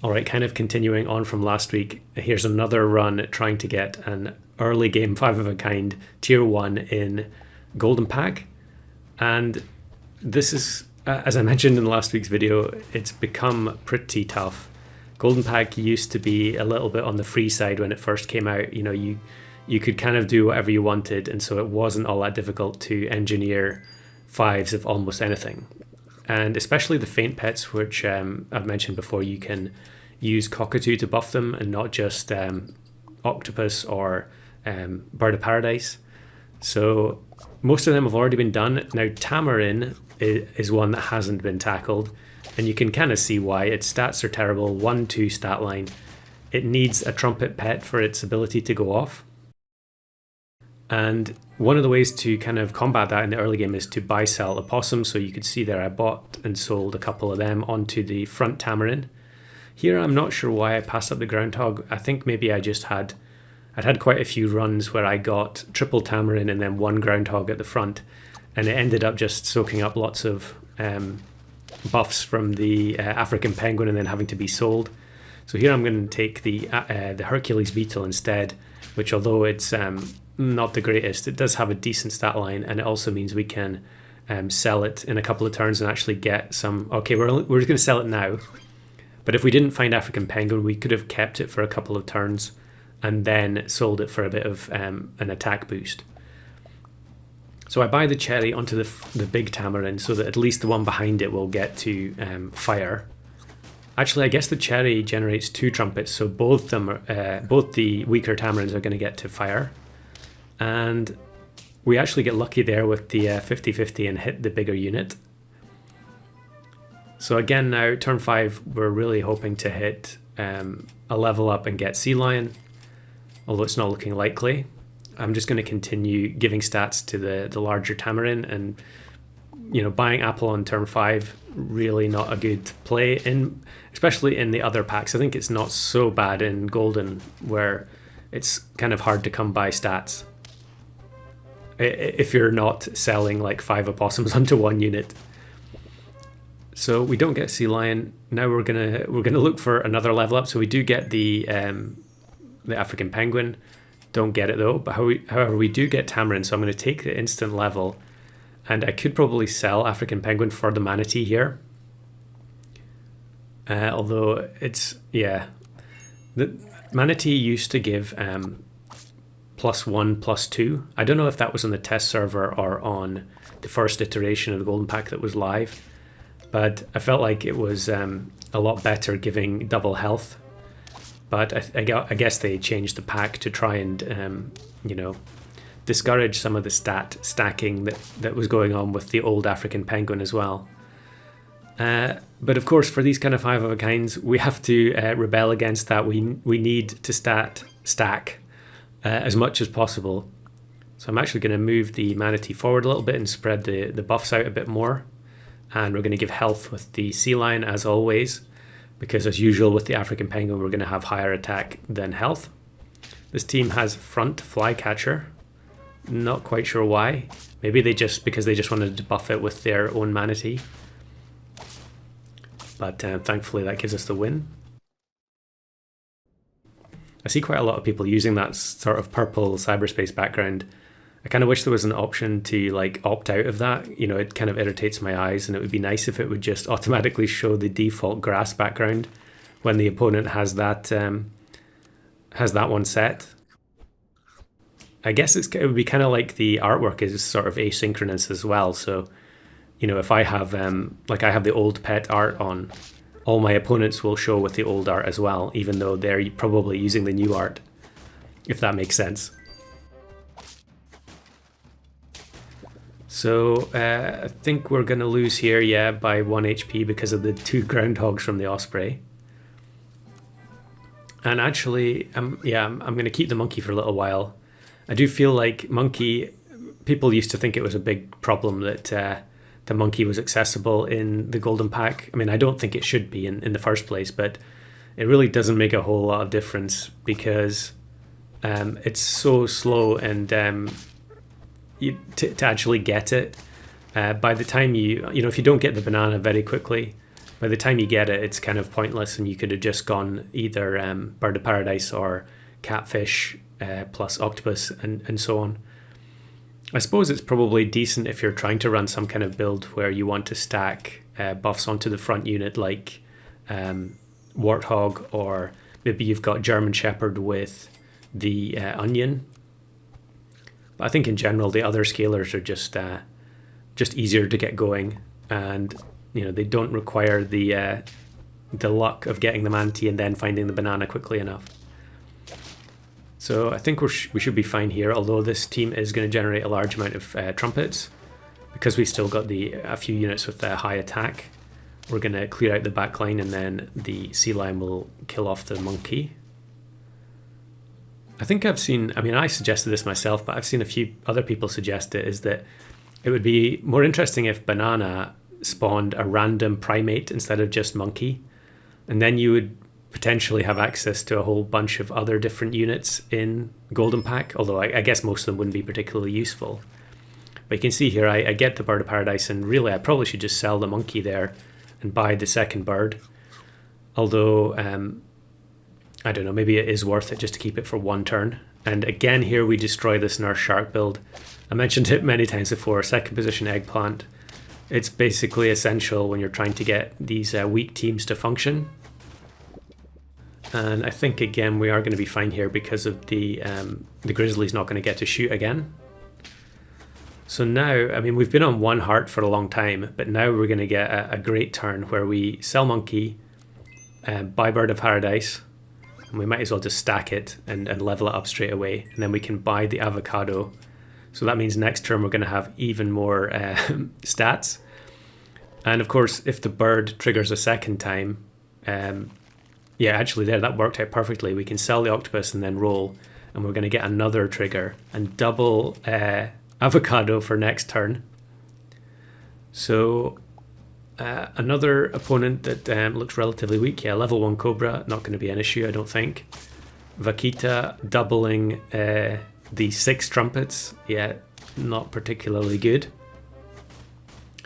Alright, kind of continuing on from last week, here's another run trying to get an early game 5 of a kind tier 1 in Golden Pack. And this is, as I mentioned in last week's video, it's become pretty tough. Golden Pack used to be a little bit on the free side when it first came out. You know, you could kind of do whatever you wanted, and so it wasn't all that difficult to engineer 5s of almost anything. And especially the faint pets, which I've mentioned before, you can use cockatoo to buff them and not just octopus or bird of paradise. So most of them have already been done. Now tamarin is one that hasn't been tackled, and you can kind of see why. Its stats are terrible, 1-2 stat line. It needs a trumpet pet for its ability to go off. And one of the ways to kind of combat that in the early game is to buy sell opossum. So you could see there I bought and sold a couple of them onto the front tamarin. Here I'm not sure why I passed up the groundhog. I think maybe I'd had quite a few runs where I got triple tamarin and then one groundhog at the front, and it ended up just soaking up lots of buffs from the African penguin and then having to be sold. So here I'm going to take the Hercules beetle instead, which although it's not the greatest, it does have a decent stat line, and it also means we can sell it in a couple of turns and actually get some. Okay, we're just going to sell it now, but if we didn't find African penguin, we could have kept it for a couple of turns and then sold it for a bit of an attack boost. So I buy the cherry onto the big tamarin so that at least the one behind it will get to fire. Actually, I guess the cherry generates 2 trumpets, so both the weaker tamarins are going to get to fire. And we actually get lucky there with the 50-50 and hit the bigger unit. So again now, turn 5, we're really hoping to hit a level up and get Sea Lion, although it's not looking likely. I'm just going to continue giving stats to the larger tamarin, and buying apple on turn 5, really not a good play, especially in the other packs. I think it's not so bad in golden, where it's kind of hard to come by stats if you're not selling like 5 opossums onto one unit. So we don't get Sea Lion. Now we're gonna look for another level up. So we do get the African penguin. Don't get it though. But however, we do get tamarin. So I'm going to take the instant level, and I could probably sell African penguin for the manatee here. Although the manatee used to give +1, +2. I don't know if that was on the test server or on the first iteration of the Golden Pack that was live, but I felt like it was a lot better giving double health. But I guess they changed the pack to try and discourage some of the stacking that was going on with the old African penguin as well. But of course, for these kind of 5 of a kinds, we have to rebel against that. We need to stack as much as possible. So I'm actually going to move the manatee forward a little bit and spread the buffs out a bit more. And we're going to give health with the Sea Lion as always, because as usual with the African penguin, we're going to have higher attack than health. This team has front flycatcher. Not quite sure why. Maybe because they just wanted to buff it with their own manatee. But thankfully that gives us the win. I see quite a lot of people using that sort of purple cyberspace background. I kind of wish there was an option to like opt out of that. It kind of irritates my eyes, and it would be nice if it would just automatically show the default grass background when the opponent has that one set. I guess it would be kind of like the artwork is sort of asynchronous as well. So, if I have I have the old pet art on, all my opponents will show with the old art as well, even though they're probably using the new art, if that makes sense. So I think we're going to lose here, by 1 HP because of the 2 groundhogs from the osprey. And actually, I'm going to keep the monkey for a little while. I do feel like monkey, people used to think it was a big problem that the monkey was accessible in the Golden Pack. I mean, I don't think it should be in the first place, but it really doesn't make a whole lot of difference because it's so slow, and to actually get it, by the time if you don't get the banana very quickly, by the time you get it, it's kind of pointless, and you could have just gone either bird of paradise or catfish plus octopus and so on. I suppose it's probably decent if you're trying to run some kind of build where you want to stack buffs onto the front unit, like Warthog, or maybe you've got German Shepherd with the Onion. But I think in general the other scalers are just easier to get going, and they don't require the luck of getting the Manatee and then finding the banana quickly enough. So I think we should be fine here, although this team is going to generate a large amount of trumpets. Because we've still got a few units with high attack, we're going to clear out the back line, and then the sea lion will kill off the monkey. I think I suggested this myself, but I've seen a few other people suggest it, is that it would be more interesting if banana spawned a random primate instead of just monkey, and then you would potentially have access to a whole bunch of other different units in Golden Pack, although I guess most of them wouldn't be particularly useful. But you can see here I get the bird of paradise, and really I probably should just sell the monkey there and buy the second bird, although I don't know, maybe it is worth it just to keep it for one turn. And again here we destroy this nurse shark build. I mentioned it many times before, second position eggplant. It's basically essential when you're trying to get these weak teams to function. And I think again we are going to be fine here because of the grizzly's not going to get to shoot again. So now, we've been on 1 heart for a long time, but now we're going to get a great turn where we sell monkey, buy bird of paradise, and we might as well just stack it and level it up straight away, and then we can buy the avocado. So that means next turn we're going to have even more stats. And of course, if the bird triggers a second time, that worked out perfectly. We can sell the octopus and then roll, and we're going to get another trigger and double avocado for next turn. So another opponent that looks relatively weak. Yeah, level 1 Cobra, not going to be an issue, I don't think. Vaquita doubling the 6 trumpets. Yeah, not particularly good.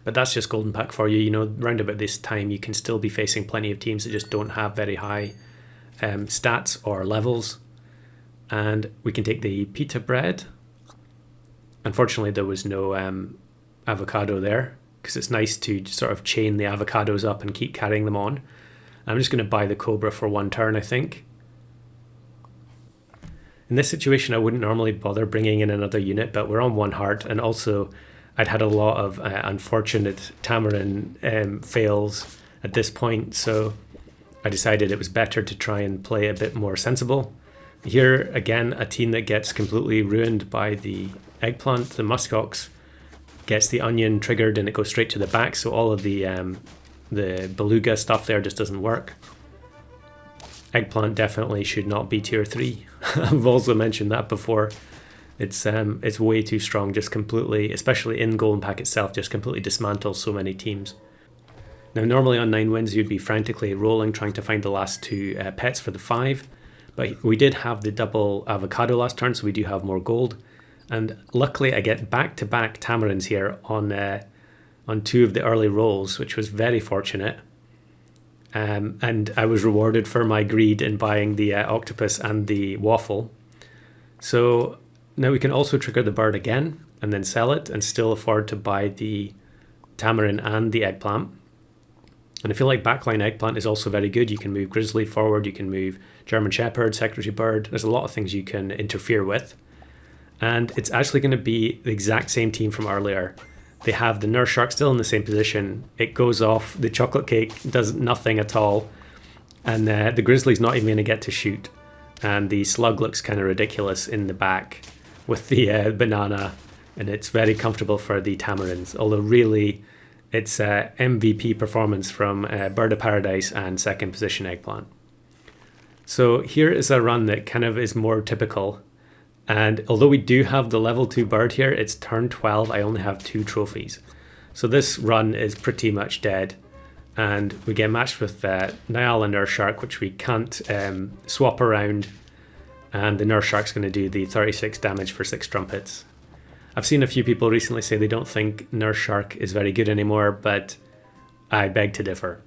But that's just Golden Pack for you. Round about this time, you can still be facing plenty of teams that just don't have very high stats or levels. And we can take the pita bread. Unfortunately, there was no avocado there, because it's nice to sort of chain the avocados up and keep carrying them on. I'm just going to buy the Cobra for 1 turn, I think. In this situation, I wouldn't normally bother bringing in another unit, but we're on 1 heart, and also I'd had a lot of unfortunate tamarin fails at this point, so I decided it was better to try and play a bit more sensible. Here, again, a team that gets completely ruined by the eggplant. The muskox gets the onion triggered and it goes straight to the back, so all of the beluga stuff there just doesn't work. Eggplant definitely should not be tier 3. I've also mentioned that before. It's way too strong, just completely, especially in Golden Pack itself, just completely dismantles so many teams. Now normally on 9 wins you'd be frantically rolling trying to find the last 2 pets for the 5, but we did have the double avocado last turn, so we do have more gold. And luckily I get back-to-back tamarins here on 2 of the early rolls, which was very fortunate. And I was rewarded for my greed in buying the octopus and the waffle. So now we can also trigger the bird again and then sell it and still afford to buy the tamarin and the eggplant. And I feel like backline eggplant is also very good. You can move grizzly forward, you can move German Shepherd, secretary bird. There's a lot of things you can interfere with. And it's actually going to be the exact same team from earlier. They have the nurse shark still in the same position. It goes off, the chocolate cake does nothing at all. And the grizzly's not even going to get to shoot. And the slug looks kind of ridiculous in the back with the banana. And it's very comfortable for the tamarins. Although really, it's MVP performance from Bird of Paradise and second position eggplant. So here is a run that kind of is more typical. And although we do have the level 2 bird here, it's turn 12, I only have 2 trophies. So this run is pretty much dead. And we get matched with Nyala Nurse Shark, which we can't swap around. And the Nurse Shark's going to do the 36 damage for 6 trumpets. I've seen a few people recently say they don't think Nurse Shark is very good anymore, but I beg to differ.